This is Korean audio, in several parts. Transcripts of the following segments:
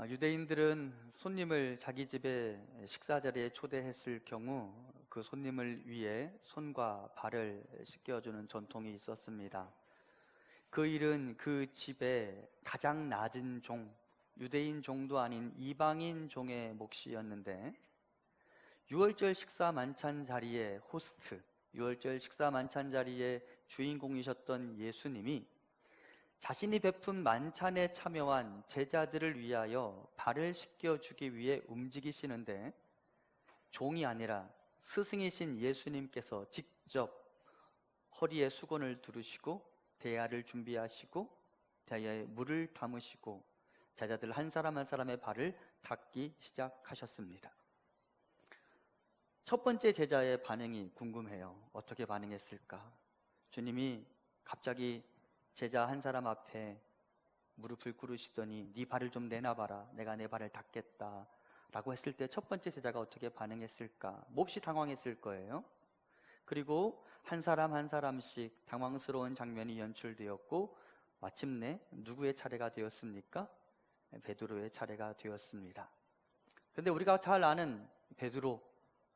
유대인들은 손님을 자기 집에 식사 자리에 초대했을 경우 그 손님을 위해 손과 발을 씻겨주는 전통이 있었습니다. 그 일은 그 집의 가장 낮은 종, 유대인 종도 아닌 이방인 종의 몫이었는데, 유월절 식사 만찬 자리에 호스트, 유월절 식사 만찬 자리에 주인공이셨던 예수님이 자신이 베푼 만찬에 참여한 제자들을 위하여 발을 씻겨주기 위해 움직이시는데, 종이 아니라 스승이신 예수님께서 직접 허리에 수건을 두르시고 대야를 준비하시고 대야에 물을 담으시고 제자들 한 사람 한 사람의 발을 닦기 시작하셨습니다. 첫 번째 제자의 반응이 궁금해요. 어떻게 반응했을까? 주님이 갑자기 제자 한 사람 앞에 무릎을 꿇으시더니 네 발을 좀 내놔봐라, 내가 내 발을 닦겠다 라고 했을 때 첫 번째 제자가 어떻게 반응했을까? 몹시 당황했을 거예요. 그리고 한 사람 한 사람씩 당황스러운 장면이 연출되었고, 마침내 누구의 차례가 되었습니까? 베드로의 차례가 되었습니다. 그런데 우리가 잘 아는 베드로,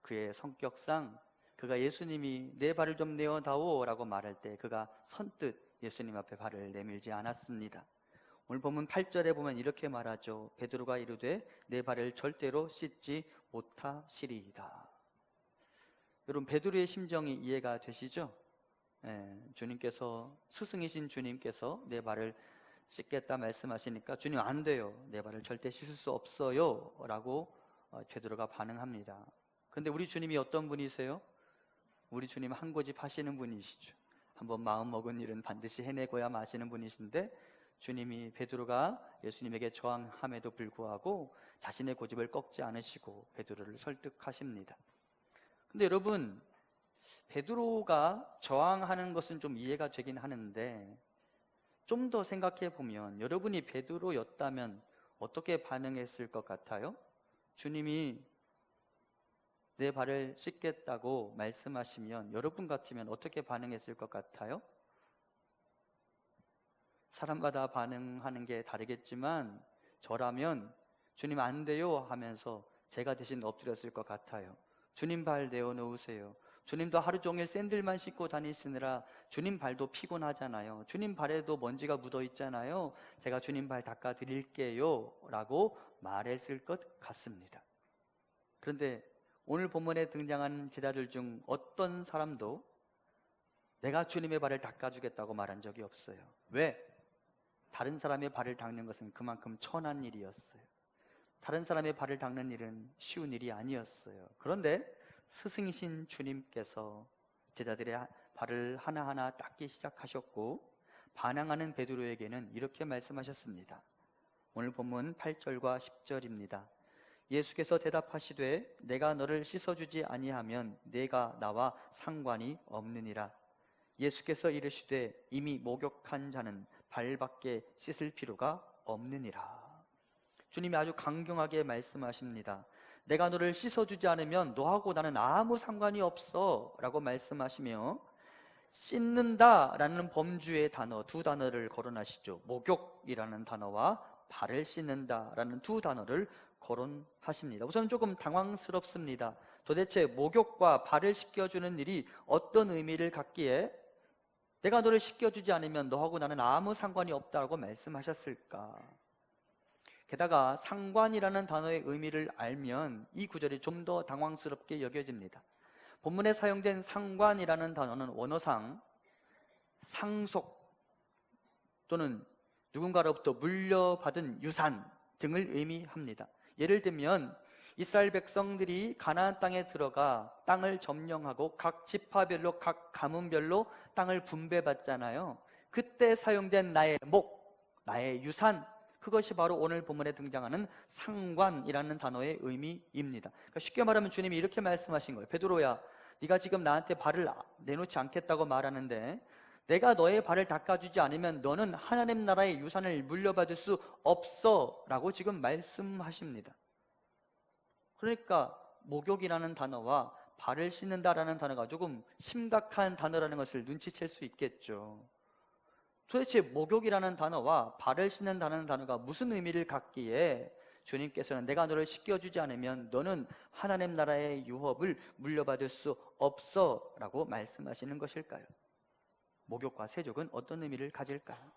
그의 성격상 그가 예수님이 내 발을 좀 내어다오 라고 말할 때 그가 선뜻 예수님 앞에 발을 내밀지 않았습니다. 오늘 보면 8절에 보면 이렇게 말하죠. 베드로가 이르되 내 발을 절대로 씻지 못하시리이다. 여러분, 베드로의 심정이 이해가 되시죠? 주님께서, 스승이신 주님께서 내 발을 씻겠다 말씀하시니까 주님 안 돼요, 내 발을 절대 씻을 수 없어요 라고 베드로가 반응합니다. 그런데 우리 주님이 어떤 분이세요? 우리 주님 한 고집 하시는 분이시죠. 한번 마음 먹은 일은 반드시 해내고야 마시는 분이신데, 주님이 베드로가 예수님에게 저항함에도 불구하고 자신의 고집을 꺾지 않으시고 베드로를 설득하십니다. 근데 여러분, 베드로가 저항하는 것은 좀 이해가 되긴 하는데, 좀 더 생각해 보면 여러분이 베드로였다면 어떻게 반응했을 것 같아요? 주님이 내 발을 씻겠다고 말씀하시면 여러분 같으면 어떻게 반응했을 것 같아요? 사람마다 반응하는 게 다르겠지만 저라면 주님 안 돼요 하면서 제가 대신 엎드렸을 것 같아요. 주님 발 내어놓으세요. 주님도 하루 종일 샌들만 신고 다니시느라 주님 발도 피곤하잖아요. 주님 발에도 먼지가 묻어 있잖아요. 제가 주님 발 닦아 드릴게요 라고 말했을 것 같습니다. 그런데 오늘 본문에 등장하는 제자들 중 어떤 사람도 내가 주님의 발을 닦아주겠다고 말한 적이 없어요. 왜? 다른 사람의 발을 닦는 것은 그만큼 천한 일이었어요. 다른 사람의 발을 닦는 일은 쉬운 일이 아니었어요. 그런데 스승이신 주님께서 제자들의 발을 하나하나 닦기 시작하셨고, 반항하는 베드로에게는 이렇게 말씀하셨습니다. 오늘 본문 8절과 10절입니다. 예수께서 대답하시되 내가 너를 씻어주지 아니하면 내가 나와 상관이 없느니라. 예수께서 이르시되 이미 목욕한 자는 발밖에 씻을 필요가 없느니라. 주님이 아주 강경하게 말씀하십니다. 내가 너를 씻어주지 않으면 너하고 나는 아무 상관이 없어 라고 말씀하시며, 씻는다 라는 범주의 단어 두 단어를 거론하시죠. 목욕이라는 단어와 발을 씻는다 라는 두 단어를 거론하십니다. 우선 조금 당황스럽습니다. 도대체 목욕과 발을 씻겨주는 일이 어떤 의미를 갖기에 내가 너를 씻겨주지 않으면 너하고 나는 아무 상관이 없다고 말씀하셨을까? 게다가 상관이라는 단어의 의미를 알면 이 구절이 좀 더 당황스럽게 여겨집니다. 본문에 사용된 상관이라는 단어는 원어상 상속 또는 누군가로부터 물려받은 유산 등을 의미합니다. 예를 들면 이스라엘 백성들이 가나안 땅에 들어가 땅을 점령하고 각 지파별로 각 가문별로 땅을 분배받잖아요. 그때 사용된 나의 목, 나의 유산, 그것이 바로 오늘 본문에 등장하는 상관이라는 단어의 의미입니다. 그러니까 쉽게 말하면 주님이 이렇게 말씀하신 거예요. 베드로야, 네가 지금 나한테 발을 내놓지 않겠다고 말하는데 내가 너의 발을 닦아주지 않으면 너는 하나님 나라의 유산을 물려받을 수 없어 라고 지금 말씀하십니다. 그러니까 목욕이라는 단어와 발을 씻는다라는 단어가 조금 심각한 단어라는 것을 눈치챌 수 있겠죠. 도대체 목욕이라는 단어와 발을 씻는다는 단어가 무슨 의미를 갖기에 주님께서는 내가 너를 씻겨주지 않으면 너는 하나님 나라의 유업을 물려받을 수 없어 라고 말씀하시는 것일까요? 목욕과 세족은 어떤 의미를 가질까요?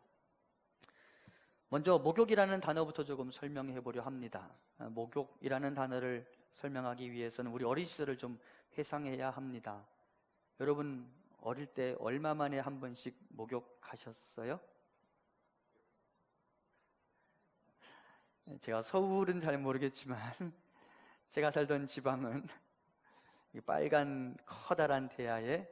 먼저 목욕이라는 단어부터 조금 설명해 보려 합니다. 목욕이라는 단어를 설명하기 위해서는 우리 어린 시절을 좀 회상해야 합니다. 여러분 어릴 때 얼마 만에 한 번씩 목욕하셨어요? 제가 서울은 잘 모르겠지만 제가 살던 지방은 이 빨간 커다란 대야에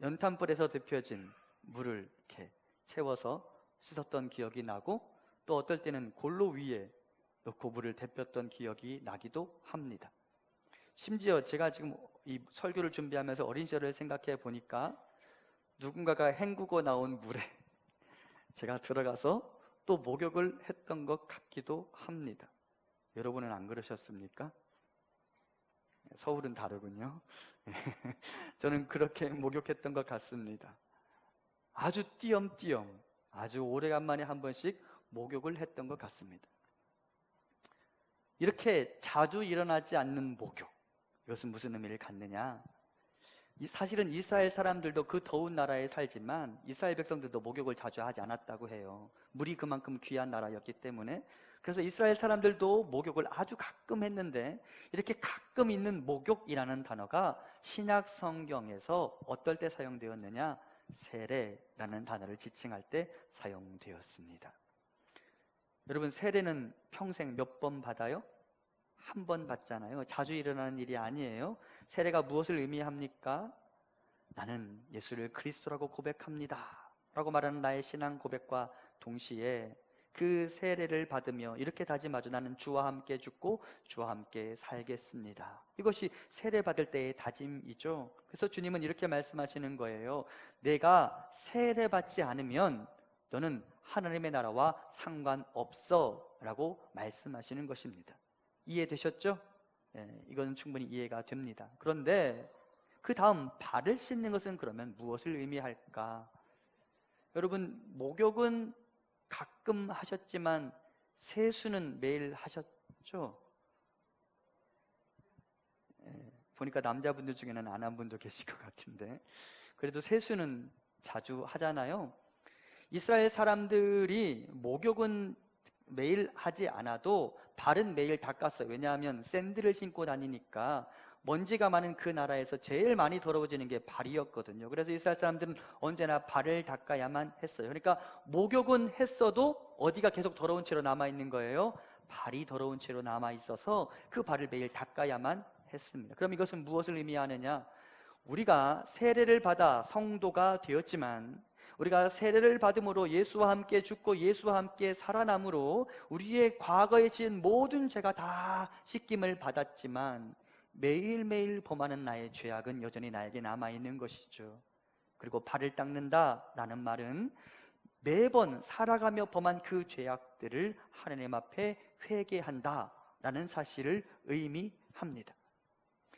연탄불에서 데펴진 물을 이렇게 채워서 씻었던 기억이 나고, 또 어떨 때는 골로 위에 놓고 물을 데폈던 기억이 나기도 합니다. 심지어 제가 지금 이 설교를 준비하면서 어린 시절을 생각해 보니까 누군가가 헹구고 나온 물에 제가 들어가서 또 목욕을 했던 것 같기도 합니다. 여러분은 안 그러셨습니까? 서울은 다르군요. 저는 그렇게 목욕했던 것 같습니다. 아주 띄엄띄엄, 아주 오래간만에 한 번씩 목욕을 했던 것 같습니다. 이렇게 자주 일어나지 않는 목욕, 이것은 무슨 의미를 갖느냐? 사실은 이스라엘 사람들도 그 더운 나라에 살지만 이스라엘 백성들도 목욕을 자주 하지 않았다고 해요. 물이 그만큼 귀한 나라였기 때문에. 그래서 이스라엘 사람들도 목욕을 아주 가끔 했는데, 이렇게 가끔 있는 목욕이라는 단어가 신약 성경에서 어떨 때 사용되었느냐? 세례라는 단어를 지칭할 때 사용되었습니다. 여러분, 세례는 평생 몇 번 받아요? 한 번 받잖아요. 자주 일어나는 일이 아니에요. 세례가 무엇을 의미합니까? 나는 예수를 그리스도라고 고백합니다 라고 말하는 나의 신앙 고백과 동시에 그 세례를 받으며 이렇게 다짐하죠. 나는 주와 함께 죽고 주와 함께 살겠습니다. 이것이 세례 받을 때의 다짐이죠. 그래서 주님은 이렇게 말씀하시는 거예요. 내가 세례 받지 않으면 너는 하나님의 나라와 상관없어 라고 말씀하시는 것입니다. 이해되셨죠? 이건 충분히 이해가 됩니다. 그런데 그 다음 발을 씻는 것은 그러면 무엇을 의미할까? 여러분, 목욕은 가끔 하셨지만 세수는 매일 하셨죠? 보니까 남자분들 중에는 안 한 분도 계실 것 같은데, 그래도 세수는 자주 하잖아요. 이스라엘 사람들이 목욕은 매일 하지 않아도 발은 매일 닦았어요. 왜냐하면 샌들을 신고 다니니까 먼지가 많은 그 나라에서 제일 많이 더러워지는 게 발이었거든요. 그래서 이스라엘 사람들은 언제나 발을 닦아야만 했어요. 그러니까 목욕은 했어도 어디가 계속 더러운 채로 남아있는 거예요? 발이 더러운 채로 남아있어서 그 발을 매일 닦아야만 했습니다. 그럼 이것은 무엇을 의미하느냐? 우리가 세례를 받아 성도가 되었지만, 우리가 세례를 받음으로 예수와 함께 죽고 예수와 함께 살아남으로 우리의 과거에 지은 모든 죄가 다 씻김을 받았지만 매일매일 범하는 나의 죄악은 여전히 나에게 남아있는 것이죠. 그리고 발을 닦는다라는 말은 매번 살아가며 범한 그 죄악들을 하나님 앞에 회개한다라는 사실을 의미합니다.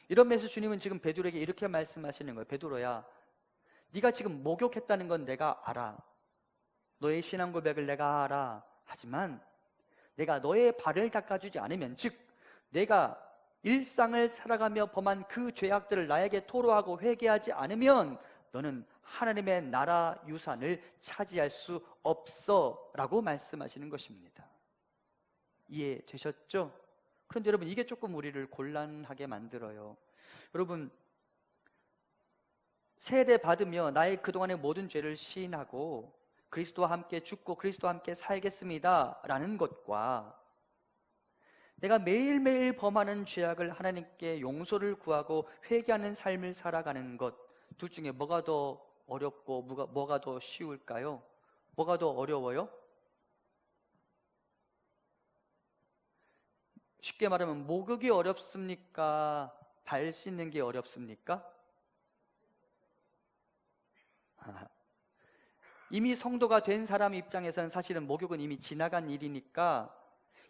이런 면에서 주님은 지금 베드로에게 이렇게 말씀하시는 거예요. 베드로야, 네가 지금 목욕했다는 건 내가 알아. 너의 신앙 고백을 내가 알아. 하지만 내가 너의 발을 닦아주지 않으면, 즉 내가 일상을 살아가며 범한 그 죄악들을 나에게 토로하고 회개하지 않으면 너는 하나님의 나라 유산을 차지할 수 없어 라고 말씀하시는 것입니다. 이해되셨죠? 그런데 여러분, 이게 조금 우리를 곤란하게 만들어요. 여러분, 세례 받으며 나의 그동안의 모든 죄를 시인하고 그리스도와 함께 죽고 그리스도와 함께 살겠습니다 라는 것과 내가 매일매일 범하는 죄악을 하나님께 용서를 구하고 회개하는 삶을 살아가는 것, 둘 중에 뭐가 더 어렵고 뭐가 더 쉬울까요? 뭐가 더 어려워요? 쉽게 말하면 목욕이 어렵습니까? 발 씻는 게 어렵습니까? 이미 성도가 된 사람 입장에서는 사실은 목욕은 이미 지나간 일이니까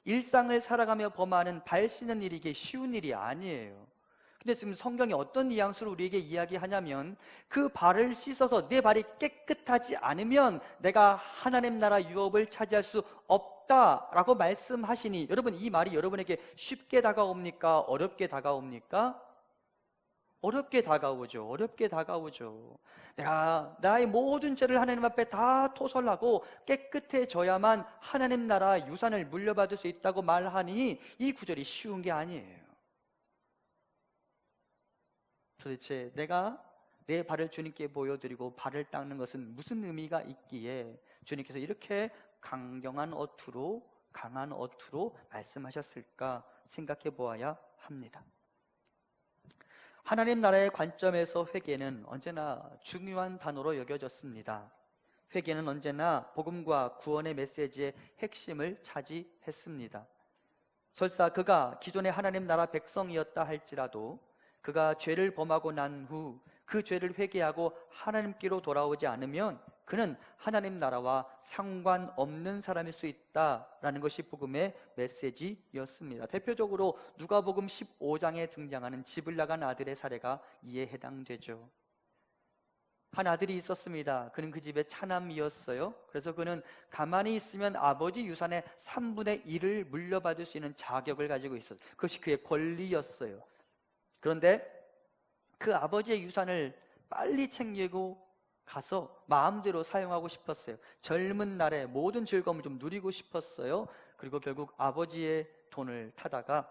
일상을 살아가며 범하는 발 씻는 일이 이게 쉬운 일이 아니에요. 근데 지금 성경이 어떤 뉘앙스로 우리에게 이야기하냐면, 그 발을 씻어서 내 발이 깨끗하지 않으면 내가 하나님 나라 유업을 차지할 수 없다라고 말씀하시니 여러분, 이 말이 여러분에게 쉽게 다가옵니까? 어렵게 다가옵니까? 어렵게 다가오죠. 어렵게 다가오죠. 내가 나의 모든 죄를 하나님 앞에 다 토설하고 깨끗해져야만 하나님 나라 유산을 물려받을 수 있다고 말하니 이 구절이 쉬운 게 아니에요. 도대체 내가 내 발을 주님께 보여드리고 발을 닦는 것은 무슨 의미가 있기에 주님께서 이렇게 강경한 어투로, 강한 어투로 말씀하셨을까 생각해 보아야 합니다. 하나님 나라의 관점에서 회개는 언제나 중요한 단어로 여겨졌습니다. 회개는 언제나 복음과 구원의 메시지의 핵심을 차지했습니다. 설사 그가 기존의 하나님 나라 백성이었다 할지라도 그가 죄를 범하고 난 후 그 죄를 회개하고 하나님께로 돌아오지 않으면 그는 하나님 나라와 상관없는 사람일 수 있다라는 것이 복음의 메시지였습니다. 대표적으로 누가복음 15장에 등장하는 집을 나간 아들의 사례가 이에 해당되죠. 한 아들이 있었습니다. 그는 그 집의 차남이었어요. 그래서 그는 가만히 있으면 아버지 유산의 3분의 1을 물려받을 수 있는 자격을 가지고 있었어요. 그것이 그의 권리였어요. 그런데 그 아버지의 유산을 빨리 챙기고 가서 마음대로 사용하고 싶었어요. 젊은 날에 모든 즐거움을 좀 누리고 싶었어요. 그리고 결국 아버지의 돈을 타다가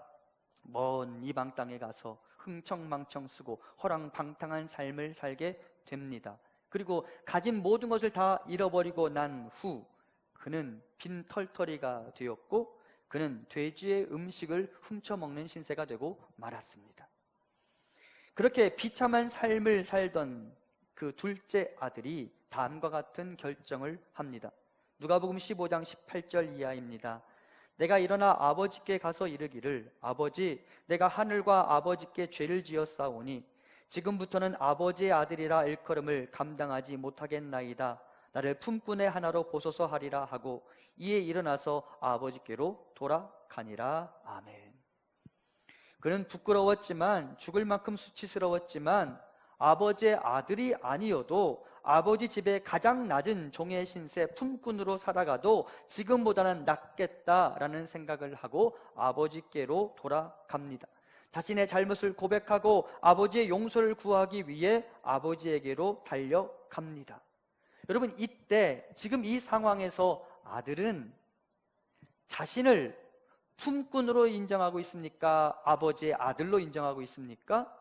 먼 이방 땅에 가서 흥청망청 쓰고 허랑방탕한 삶을 살게 됩니다. 그리고 가진 모든 것을 다 잃어버리고 난 후 그는 빈털터리가 되었고 그는 돼지의 음식을 훔쳐먹는 신세가 되고 말았습니다. 그렇게 비참한 삶을 살던 그 둘째 아들이 다음과 같은 결정을 합니다. 누가복음 15장 18절 이하입니다. 내가 일어나 아버지께 가서 이르기를 아버지, 내가 하늘과 아버지께 죄를 지었사오니 지금부터는 아버지의 아들이라 일컬음을 감당하지 못하겠나이다. 나를 품꾼의 하나로 보소서 하리라 하고 이에 일어나서 아버지께로 돌아가니라. 아멘. 그는 부끄러웠지만 죽을 만큼 수치스러웠지만 아버지의 아들이 아니어도 아버지 집에 가장 낮은 종의 신세 품꾼으로 살아가도 지금보다는 낫겠다라는 생각을 하고 아버지께로 돌아갑니다. 자신의 잘못을 고백하고 아버지의 용서를 구하기 위해 아버지에게로 달려갑니다. 여러분, 이때 지금 이 상황에서 아들은 자신을 품꾼으로 인정하고 있습니까? 아버지의 아들로 인정하고 있습니까?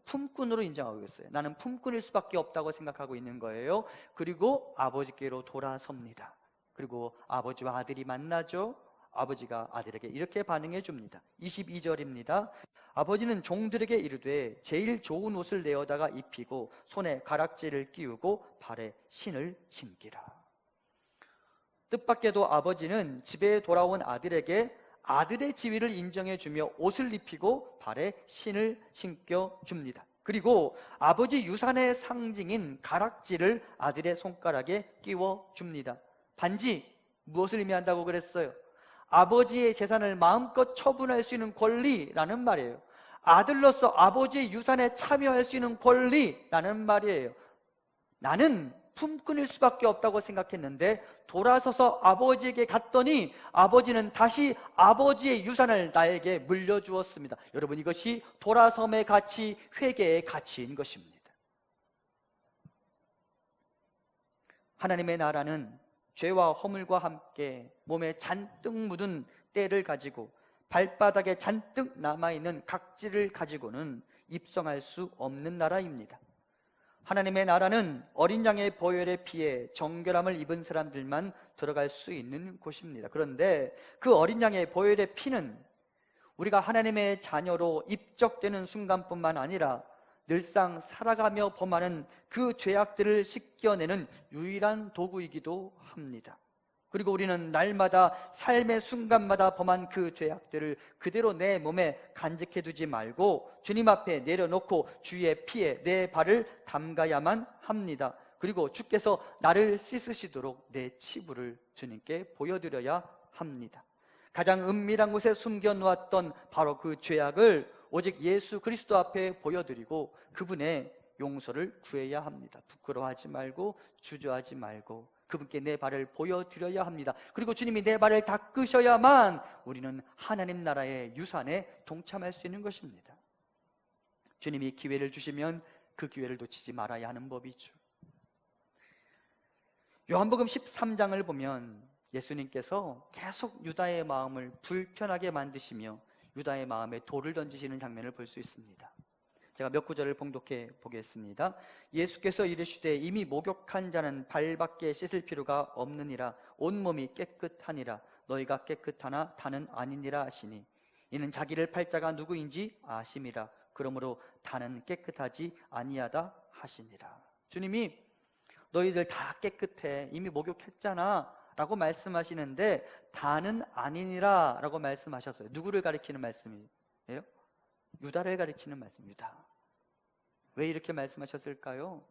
품꾼으로 인정하고 있어요. 나는 품꾼일 수밖에 없다고 생각하고 있는 거예요. 그리고 아버지께로 돌아섭니다. 그리고 아버지와 아들이 만나죠. 아버지가 아들에게 이렇게 반응해 줍니다. 22절입니다. 아버지는 종들에게 이르되 제일 좋은 옷을 내어다가 입히고 손에 가락지를 끼우고 발에 신을 신기라. 뜻밖에도 아버지는 집에 돌아온 아들에게 아들의 지위를 인정해 주며 옷을 입히고 발에 신을 신겨 줍니다. 그리고 아버지 유산의 상징인 가락지를 아들의 손가락에 끼워 줍니다. 반지, 무엇을 의미한다고 그랬어요? 아버지의 재산을 마음껏 처분할 수 있는 권리라는 말이에요. 아들로서 아버지의 유산에 참여할 수 있는 권리라는 말이에요. 나는 품꾼일 수밖에 없다고 생각했는데 돌아서서 아버지에게 갔더니 아버지는 다시 아버지의 유산을 나에게 물려주었습니다. 여러분, 이것이 돌아섬의 가치, 회개의 가치인 것입니다. 하나님의 나라는 죄와 허물과 함께 몸에 잔뜩 묻은 때를 가지고 발바닥에 잔뜩 남아있는 각질을 가지고는 입성할 수 없는 나라입니다. 하나님의 나라는 어린 양의 보혈의 피에 정결함을 입은 사람들만 들어갈 수 있는 곳입니다. 그런데 그 어린 양의 보혈의 피는 우리가 하나님의 자녀로 입적되는 순간뿐만 아니라 늘상 살아가며 범하는 그 죄악들을 씻겨내는 유일한 도구이기도 합니다. 그리고 우리는 날마다 삶의 순간마다 범한 그 죄악들을 그대로 내 몸에 간직해 두지 말고 주님 앞에 내려놓고 주의 피에 내 발을 담가야만 합니다. 그리고 주께서 나를 씻으시도록 내 치부를 주님께 보여드려야 합니다. 가장 은밀한 곳에 숨겨놓았던 바로 그 죄악을 오직 예수 그리스도 앞에 보여드리고 그분의 용서를 구해야 합니다. 부끄러워하지 말고 주저하지 말고 그분께 내 발을 보여드려야 합니다. 그리고 주님이 내 발을 닦으셔야만 우리는 하나님 나라의 유산에 동참할 수 있는 것입니다. 주님이 기회를 주시면 그 기회를 놓치지 말아야 하는 법이죠. 요한복음 13장을 보면 예수님께서 계속 유다의 마음을 불편하게 만드시며 유다의 마음에 돌을 던지시는 장면을 볼 수 있습니다. 제가 몇 구절을 봉독해 보겠습니다. 예수께서 이르시되 이미 목욕한 자는 발밖에 씻을 필요가 없느니라. 온몸이 깨끗하니라. 너희가 깨끗하나 다는 아니니라 하시니 이는 자기를 팔 자가 누구인지 아심이라. 그러므로 다는 깨끗하지 아니하다 하시니라. 주님이 너희들 다 깨끗해, 이미 목욕했잖아 라고 말씀하시는데 다는 아니니라 라고 말씀하셨어요. 누구를 가리키는 말씀이에요? 유다를 가리키는 말씀입니다. 왜 이렇게 말씀하셨을까요?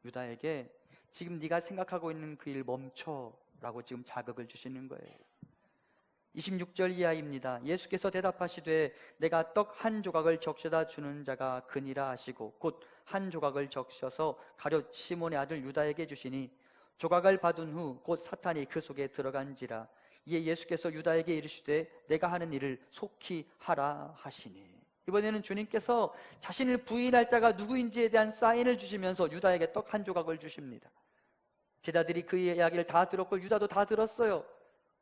유다에게 지금 네가 생각하고 있는 그 일 멈춰 라고 지금 자극을 주시는 거예요. 26절 이하입니다. 예수께서 대답하시되 내가 떡 한 조각을 적셔다 주는 자가 그니라 하시고 곧 한 조각을 적셔서 가룟 시몬의 아들 유다에게 주시니 조각을 받은 후 곧 사탄이 그 속에 들어간지라. 이에 예수께서 유다에게 이르시되 내가 하는 일을 속히 하라 하시니. 이번에는 주님께서 자신을 부인할 자가 누구인지에 대한 사인을 주시면서 유다에게 떡 한 조각을 주십니다. 제자들이 그 이야기를 다 들었고 유다도 다 들었어요.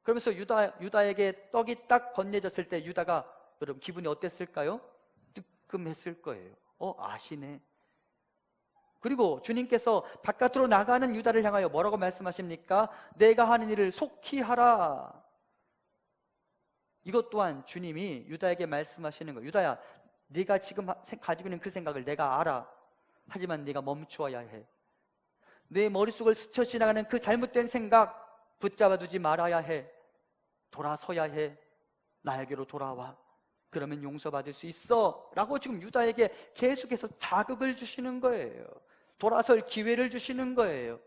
그러면서 유다에게 떡이 딱 건네졌을 때 유다가 여러분 기분이 어땠을까요? 뜨끔했을 거예요. 아시네. 그리고 주님께서 바깥으로 나가는 유다를 향하여 뭐라고 말씀하십니까? 내가 하는 일을 속히 하라. 이것 또한 주님이 유다에게 말씀하시는 거예요. 유다야, 네가 지금 가지고 있는 그 생각을 내가 알아. 하지만 네가 멈추어야 해. 내 머릿속을 스쳐 지나가는 그 잘못된 생각 붙잡아 두지 말아야 해. 돌아서야 해. 나에게로 돌아와. 그러면 용서받을 수 있어 라고 지금 유다에게 계속해서 자극을 주시는 거예요. 돌아설 기회를 주시는 거예요.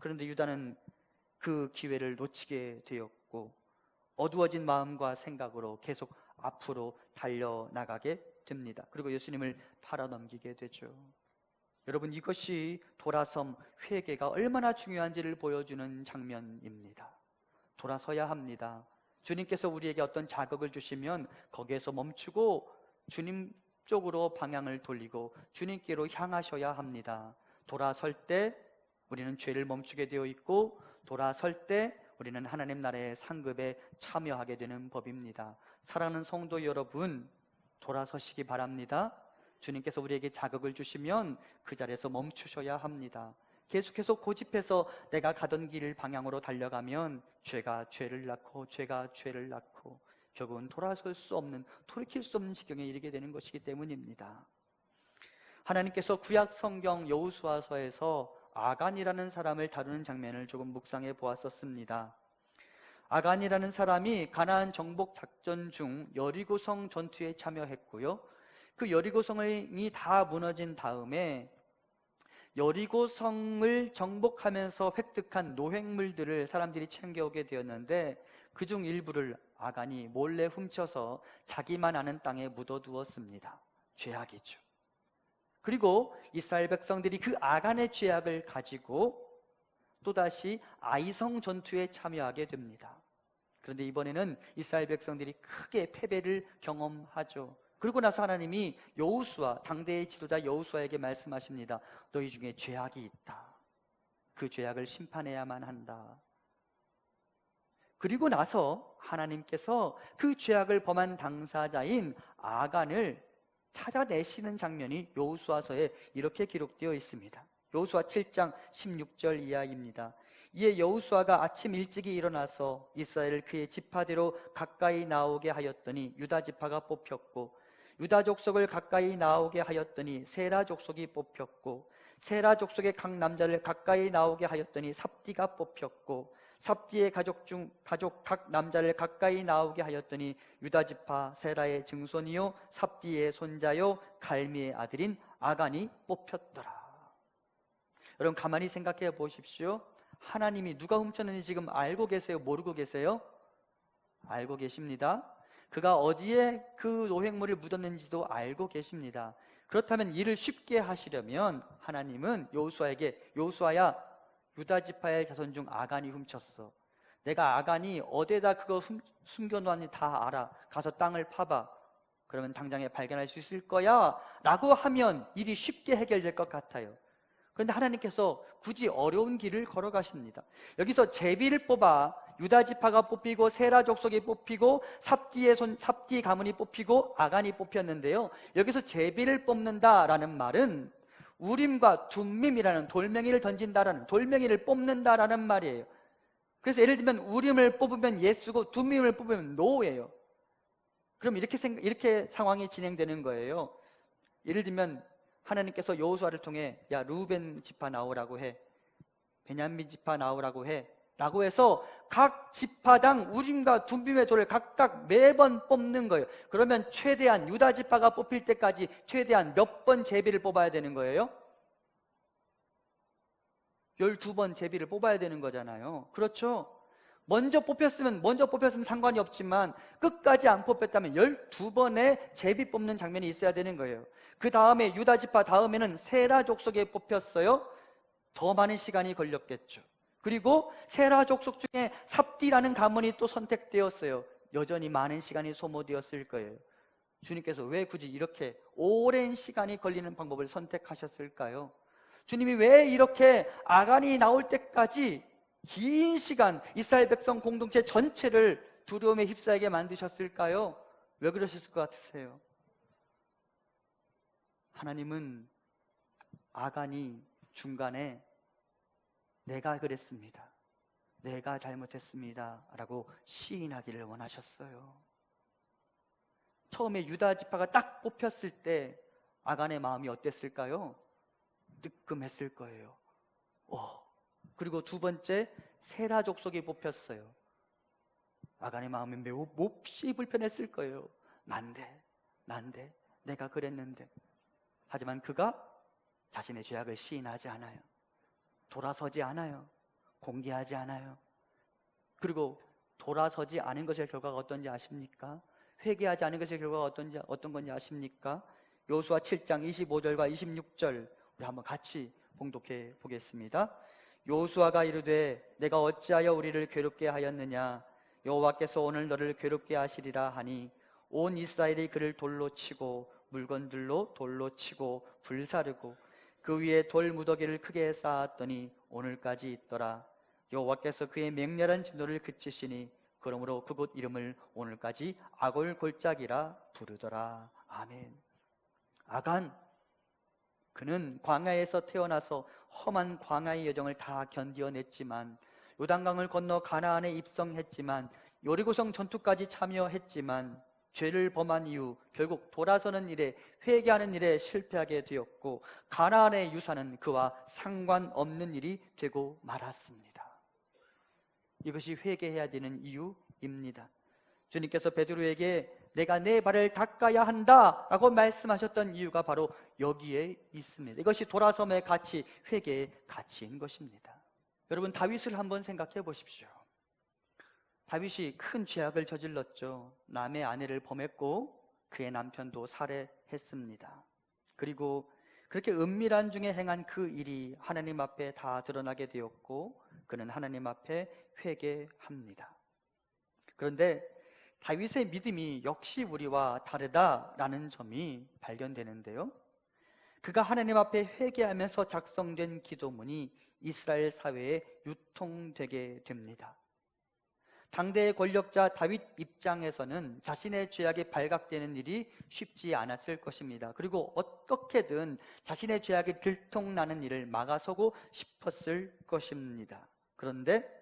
그런데 유다는 그 기회를 놓치게 되었고 어두워진 마음과 생각으로 계속 앞으로 달려나가게 됩니다. 그리고 예수님을 팔아넘기게 되죠. 여러분, 이것이 돌아섬 회개가 얼마나 중요한지를 보여주는 장면입니다. 돌아서야 합니다. 주님께서 우리에게 어떤 자극을 주시면 거기에서 멈추고 주님 쪽으로 방향을 돌리고 주님께로 향하셔야 합니다. 돌아설 때 우리는 죄를 멈추게 되어 있고 돌아설 때 우리는 하나님 나라의 상급에 참여하게 되는 법입니다. 사랑하는 성도 여러분, 돌아서시기 바랍니다. 주님께서 우리에게 자극을 주시면 그 자리에서 멈추셔야 합니다. 계속해서 고집해서 내가 가던 길 방향으로 달려가면 죄가 죄를 낳고 죄가 죄를 낳고 결국은 돌아설 수 없는, 돌이킬 수 없는 지경에 이르게 되는 것이기 때문입니다. 하나님께서 구약 성경 여호수아서에서 아간이라는 사람을 다루는 장면을 조금 묵상해 보았었습니다. 아간이라는 사람이 가나안 정복 작전 중 여리고성 전투에 참여했고요. 그 여리고성이 다 무너진 다음에 여리고성을 정복하면서 획득한 노획물들을 사람들이 챙겨오게 되었는데 그중 일부를 아간이 몰래 훔쳐서 자기만 아는 땅에 묻어두었습니다. 죄악이죠. 그리고 이스라엘 백성들이 그 아간의 죄악을 가지고 또다시 아이성 전투에 참여하게 됩니다. 그런데 이번에는 이스라엘 백성들이 크게 패배를 경험하죠. 그리고 나서 하나님이 여호수아, 당대의 지도자 여호수아에게 말씀하십니다. 너희 중에 죄악이 있다. 그 죄악을 심판해야만 한다. 그리고 나서 하나님께서 그 죄악을 범한 당사자인 아간을 찾아내시는 장면이 여호수아서에 이렇게 기록되어 있습니다. 여호수아 7장 16절 이하입니다. 이에 여호수아가 아침 일찍이 일어나서 이스라엘을 그의 지파대로 가까이 나오게 하였더니 유다 지파가 뽑혔고 유다 족속을 가까이 나오게 하였더니 세라 족속이 뽑혔고 세라 족속의 각 남자를 가까이 나오게 하였더니 삽디가 뽑혔고 삽디의 가족 각 남자를 가까이 나오게 하였더니 유다 지파 세라의 증손이요 삽디의 손자요 갈미의 아들인 아간이 뽑혔더라. 여러분 가만히 생각해 보십시오. 하나님이 누가 훔쳤는지 지금 알고 계세요? 모르고 계세요? 알고 계십니다. 그가 어디에 그 노획물을 묻었는지도 알고 계십니다. 그렇다면 일을 쉽게 하시려면 하나님은 여호수아에게 여호수아야, 유다 지파의 자손 중 아간이 훔쳤어. 내가 아간이 어디에다 그거 숨겨놓았니 다 알아. 가서 땅을 파봐. 그러면 당장에 발견할 수 있을 거야 라고 하면 일이 쉽게 해결될 것 같아요. 그런데 하나님께서 굳이 어려운 길을 걸어가십니다. 여기서 제비를 뽑아 유다 지파가 뽑히고 세라 족속이 뽑히고 삽디 가문이 뽑히고 아간이 뽑혔는데요, 여기서 제비를 뽑는다라는 말은 우림과 둠밈이라는 돌멩이를 던진다라는, 돌멩이를 뽑는다라는 말이에요. 그래서 예를 들면 우림을 뽑으면 예수고 둠밈을 뽑으면 노예요. 그럼 이렇게 상황이 진행되는 거예요. 예를 들면 하나님께서 여호수아를 통해 야 루벤 지파 나오라고 해, 베냐민 지파 나오라고 해 라고 해서 각 지파당 우림과 둠밈의 돌을 각각 매번 뽑는 거예요. 그러면 최대한 유다 지파가 뽑힐 때까지 최대한 몇 번 제비를 뽑아야 되는 거예요? 12번 제비를 뽑아야 되는 거잖아요. 그렇죠? 먼저 뽑혔으면 상관이 없지만 끝까지 안 뽑혔다면 12번의 제비 뽑는 장면이 있어야 되는 거예요. 그 다음에 유다 지파 다음에는 세라 족속에 뽑혔어요. 더 많은 시간이 걸렸겠죠. 그리고 세라 족속 중에 삽디라는 가문이 또 선택되었어요. 여전히 많은 시간이 소모되었을 거예요. 주님께서 왜 굳이 이렇게 오랜 시간이 걸리는 방법을 선택하셨을까요? 주님이 왜 이렇게 아간이 나올 때까지 긴 시간 이스라엘 백성 공동체 전체를 두려움에 휩싸이게 만드셨을까요? 왜 그러셨을 것 같으세요? 하나님은 아간이 중간에 내가 그랬습니다, 내가 잘못했습니다 라고 시인하기를 원하셨어요. 처음에 유다 지파가 딱 뽑혔을 때 아간의 마음이 어땠을까요? 뜨끔했을 거예요. 그리고 두 번째 세라 족속이 뽑혔어요. 아간의 마음이 매우 몹시 불편했을 거예요. 난데 내가 그랬는데. 하지만 그가 자신의 죄악을 시인하지 않아요. 돌아서지 않아요. 공개하지 않아요. 그리고 돌아서지 않은 것의 결과가 어떤지 아십니까? 회개하지 않은 것의 결과가 어떤 건지 아십니까? 여호수아 7장 25절과 26절 우리 한번 같이 봉독해 보겠습니다. 여호수아가 이르되 내가 어찌하여 우리를 괴롭게 하였느냐, 여호와께서 오늘 너를 괴롭게 하시리라 하니 온 이스라엘이 그를 돌로 치고 물건들로 돌로 치고 불사르고 그 위에 돌 무더기를 크게 쌓았더니 오늘까지 있더라. 여호와께서 그의 맹렬한 진노를 그치시니 그러므로 그곳 이름을 오늘까지 아골 골짜기라 부르더라. 아멘. 아간, 그는 광야에서 태어나서 험한 광야의 여정을 다 견디어냈지만, 요단강을 건너 가나안에 입성했지만, 여리고성 전투까지 참여했지만 죄를 범한 이후 결국 돌아서는 일에, 회개하는 일에 실패하게 되었고 가나안의 유산은 그와 상관없는 일이 되고 말았습니다. 이것이 회개해야 되는 이유입니다. 주님께서 베드로에게 내가 내 발을 닦아야 한다 라고 말씀하셨던 이유가 바로 여기에 있습니다. 이것이 돌아섬의 가치, 회개의 가치인 것입니다. 여러분, 다윗을 한번 생각해 보십시오. 다윗이 큰 죄악을 저질렀죠. 남의 아내를 범했고 그의 남편도 살해했습니다. 그리고 그렇게 은밀한 중에 행한 그 일이 하나님 앞에 다 드러나게 되었고 그는 하나님 앞에 회개합니다. 그런데 다윗의 믿음이 역시 우리와 다르다라는 점이 발견되는데요, 그가 하나님 앞에 회개하면서 작성된 기도문이 이스라엘 사회에 유통되게 됩니다. 당대의 권력자 다윗 입장에서는 자신의 죄악이 발각되는 일이 쉽지 않았을 것입니다. 그리고 어떻게든 자신의 죄악이 들통나는 일을 막아서고 싶었을 것입니다. 그런데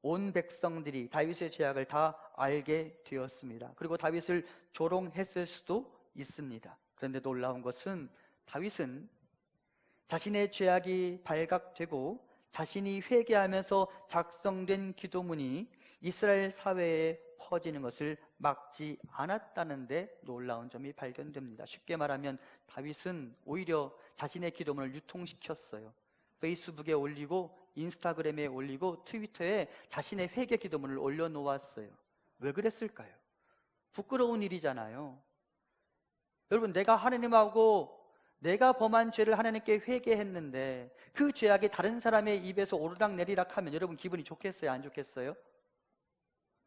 온 백성들이 다윗의 죄악을 다 알게 되었습니다. 그리고 다윗을 조롱했을 수도 있습니다. 그런데 놀라운 것은 다윗은 자신의 죄악이 발각되고 자신이 회개하면서 작성된 기도문이 이스라엘 사회에 퍼지는 것을 막지 않았다는 데 놀라운 점이 발견됩니다. 쉽게 말하면 다윗은 오히려 자신의 기도문을 유통시켰어요. 페이스북에 올리고 인스타그램에 올리고 트위터에 자신의 회개 기도문을 올려놓았어요. 왜 그랬을까요? 부끄러운 일이잖아요. 여러분, 내가 하나님하고 내가 범한 죄를 하나님께 회개했는데 그 죄악이 다른 사람의 입에서 오르락 내리락 하면 여러분 기분이 좋겠어요? 안 좋겠어요?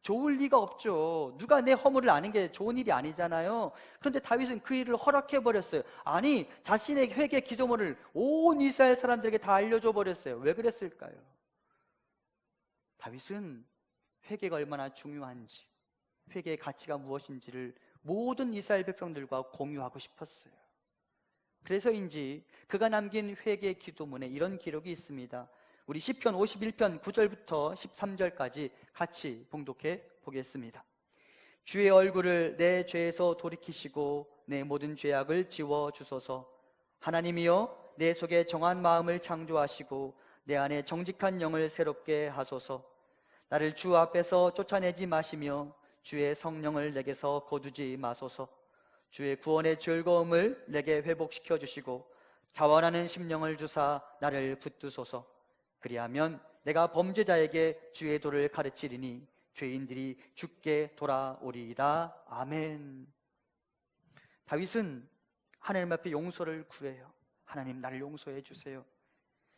좋을 리가 없죠. 누가 내 허물을 아는 게 좋은 일이 아니잖아요. 그런데 다윗은 그 일을 허락해 버렸어요. 아니, 자신의 회개 기도문을 온 이스라엘 사람들에게 다 알려줘 버렸어요. 왜 그랬을까요? 다윗은 회개가 얼마나 중요한지, 회개의 가치가 무엇인지를 모든 이스라엘 백성들과 공유하고 싶었어요. 그래서인지 그가 남긴 회개 기도문에 이런 기록이 있습니다. 우리 시편 51편 9절부터 13절까지 같이 봉독해 보겠습니다. 주의 얼굴을 내 죄에서 돌이키시고 내 모든 죄악을 지워 주소서. 하나님이여, 내 속에 정한 마음을 창조하시고 내 안에 정직한 영을 새롭게 하소서. 나를 주 앞에서 쫓아내지 마시며 주의 성령을 내게서 거두지 마소서. 주의 구원의 즐거움을 내게 회복시켜 주시고 자원하는 심령을 주사 나를 붙드소서. 그리하면 내가 범죄자에게 주의 도를 가르치리니 죄인들이 주께 돌아오리이다. 아멘. 다윗은 하나님 앞에 용서를 구해요. 하나님, 나를 용서해 주세요.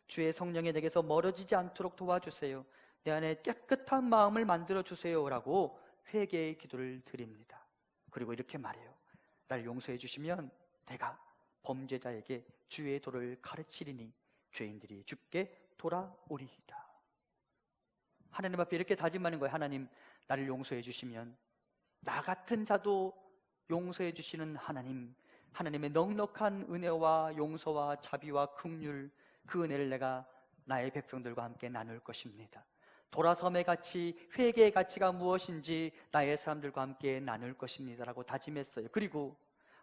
주의 성령이 내게서 멀어지지 않도록 도와주세요. 내 안에 깨끗한 마음을 만들어 주세요 라고 회개의 기도를 드립니다. 그리고 이렇게 말해요. 날 용서해 주시면 내가 범죄자에게 주의 도를 가르치리니 죄인들이 주께 돌아오리이다. 하나님 앞에 이렇게 다짐하는 거예요. 하나님, 나를 용서해 주시면 나 같은 자도 용서해 주시는 하나님, 하나님의 넉넉한 은혜와 용서와 자비와 긍휼, 그 은혜를 내가 나의 백성들과 함께 나눌 것입니다. 돌아섬의 가치, 회개의 가치가 무엇인지 나의 사람들과 함께 나눌 것입니다 라고 다짐했어요. 그리고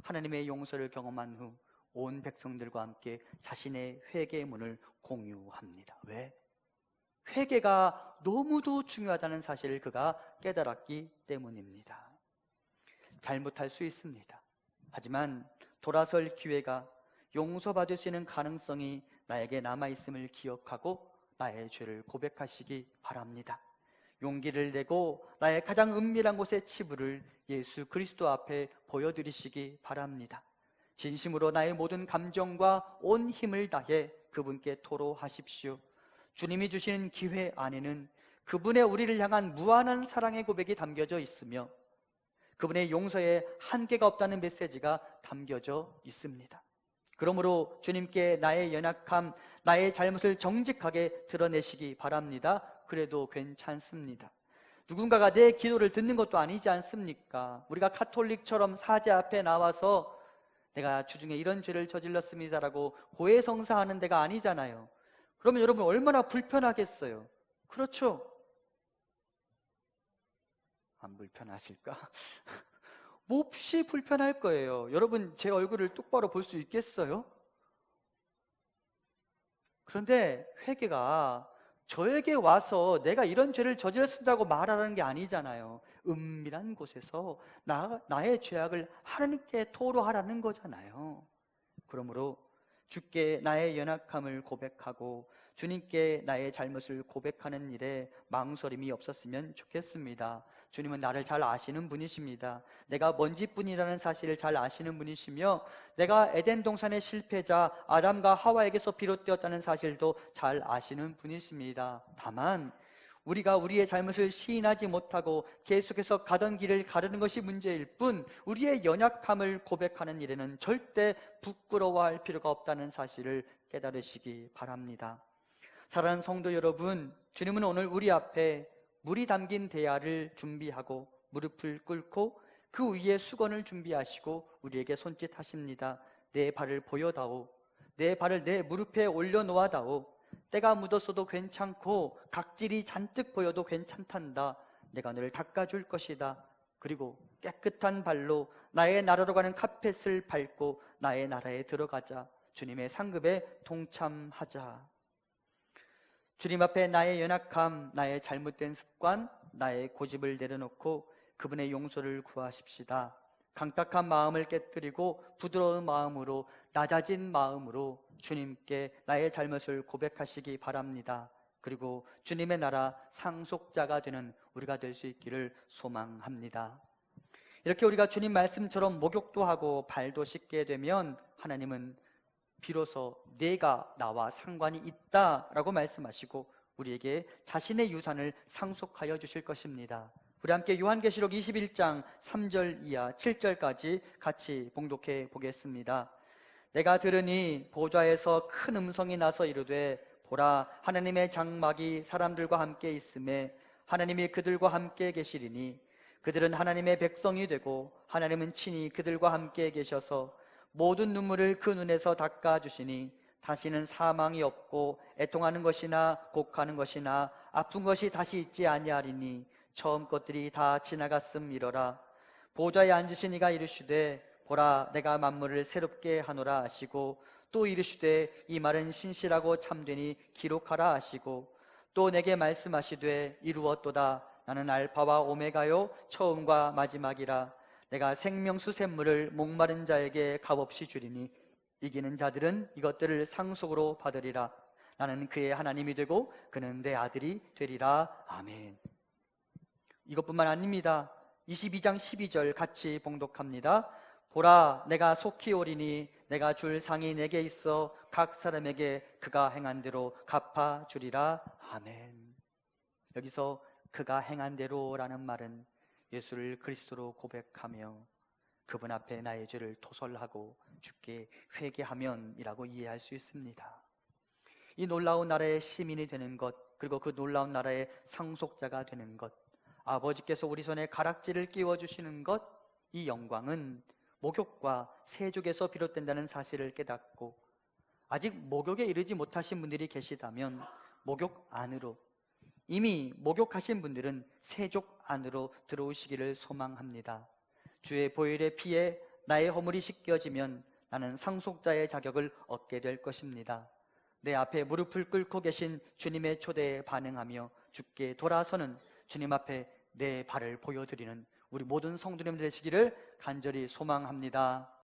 하나님의 용서를 경험한 후 온 백성들과 함께 자신의 회개의 문을 공유합니다. 왜? 회개가 너무도 중요하다는 사실을 그가 깨달았기 때문입니다. 잘못할 수 있습니다. 하지만 돌아설 기회가, 용서받을 수 있는 가능성이 나에게 남아있음을 기억하고 나의 죄를 고백하시기 바랍니다. 용기를 내고 나의 가장 은밀한 곳의 치부를 예수 그리스도 앞에 보여드리시기 바랍니다. 진심으로 나의 모든 감정과 온 힘을 다해 그분께 토로하십시오. 주님이 주시는 기회 안에는 그분의 우리를 향한 무한한 사랑의 고백이 담겨져 있으며 그분의 용서에 한계가 없다는 메시지가 담겨져 있습니다. 그러므로 주님께 나의 연약함, 나의 잘못을 정직하게 드러내시기 바랍니다. 그래도 괜찮습니다. 누군가가 내 기도를 듣는 것도 아니지 않습니까? 우리가 가톨릭처럼 사제 앞에 나와서 내가 주중에 이런 죄를 저질렀습니다라고 고해성사하는 데가 아니잖아요. 그러면 여러분 얼마나 불편하겠어요? 그렇죠? 안 불편하실까? 몹시 불편할 거예요. 여러분 제 얼굴을 똑바로 볼 수 있겠어요? 그런데 회개가 저에게 와서 내가 이런 죄를 저질렀습니다고 말하라는 게 아니잖아요. 은밀한 곳에서 나의 죄악을 하나님께 토로하라는 거잖아요. 그러므로 주께 나의 연약함을 고백하고 주님께 나의 잘못을 고백하는 일에 망설임이 없었으면 좋겠습니다. 주님은 나를 잘 아시는 분이십니다. 내가 먼지뿐이라는 사실을 잘 아시는 분이시며 내가 에덴 동산의 실패자 아담과 하와에게서 비롯되었다는 사실도 잘 아시는 분이십니다. 다만 우리가 우리의 잘못을 시인하지 못하고 계속해서 가던 길을 가르는 것이 문제일 뿐 우리의 연약함을 고백하는 일에는 절대 부끄러워할 필요가 없다는 사실을 깨달으시기 바랍니다. 사랑하는 성도 여러분, 주님은 오늘 우리 앞에 물이 담긴 대야를 준비하고 무릎을 꿇고 그 위에 수건을 준비하시고 우리에게 손짓하십니다. 내 발을 보여다오. 내 발을 내 무릎에 올려놓아다오. 때가 묻었어도 괜찮고 각질이 잔뜩 보여도 괜찮단다. 내가 너를 닦아줄 것이다. 그리고 깨끗한 발로 나의 나라로 가는 카펫을 밟고 나의 나라에 들어가자. 주님의 상급에 동참하자. 주님 앞에 나의 연약함, 나의 잘못된 습관, 나의 고집을 내려놓고 그분의 용서를 구하십시다. 강딱한 마음을 깨뜨리고 부드러운 마음으로, 낮아진 마음으로 주님께 나의 잘못을 고백하시기 바랍니다. 그리고 주님의 나라 상속자가 되는 우리가 될 수 있기를 소망합니다. 이렇게 우리가 주님 말씀처럼 목욕도 하고 발도 씻게 되면 하나님은 비로소 내가 나와 상관이 있다라고 말씀하시고 우리에게 자신의 유산을 상속하여 주실 것입니다. 우리 함께 요한계시록 21장 3절 이하 7절까지 같이 봉독해 보겠습니다. 내가 들으니 보좌에서 큰 음성이 나서 이르되 보라, 하나님의 장막이 사람들과 함께 있음에 하나님이 그들과 함께 계시리니 그들은 하나님의 백성이 되고 하나님은 친히 그들과 함께 계셔서 모든 눈물을 그 눈에서 닦아주시니 다시는 사망이 없고 애통하는 것이나 곡하는 것이나 아픈 것이 다시 있지 아니하리니 처음 것들이 다 지나갔음이러라. 보좌에 앉으신 이가 이르시되 보라, 내가 만물을 새롭게 하노라 하시고 또 이르시되 이 말은 신실하고 참되니 기록하라 하시고 또 내게 말씀하시되 이루었도다. 나는 알파와 오메가요 처음과 마지막이라. 내가 생명수 샘물을 목마른 자에게 값없이 주리니 이기는 자들은 이것들을 상속으로 받으리라. 나는 그의 하나님이 되고 그는 내 아들이 되리라. 아멘. 이것뿐만 아닙니다. 22장 12절 같이 봉독합니다. 보라, 내가 속히 오리니 내가 줄 상이 내게 있어 각 사람에게 그가 행한 대로 갚아주리라. 아멘. 여기서 그가 행한 대로라는 말은 예수를 그리스도로 고백하며 그분 앞에 나의 죄를 토설하고 주께 회개하면이라고 이해할 수 있습니다. 이 놀라운 나라의 시민이 되는 것, 그리고 그 놀라운 나라의 상속자가 되는 것, 아버지께서 우리 손에 가락지를 끼워주시는 것, 이 영광은 목욕과 세족에서 비롯된다는 사실을 깨닫고 아직 목욕에 이르지 못하신 분들이 계시다면 목욕 안으로, 이미 목욕하신 분들은 세족 안으로 들어오시기를 소망합니다. 주의 보혈의 피에 나의 허물이 씻겨지면 나는 상속자의 자격을 얻게 될 것입니다. 내 앞에 무릎을 꿇고 계신 주님의 초대에 반응하며 주께 돌아서는 주님 앞에 내 발을 보여드리는 우리 모든 성도님들 되시기를 간절히 소망합니다.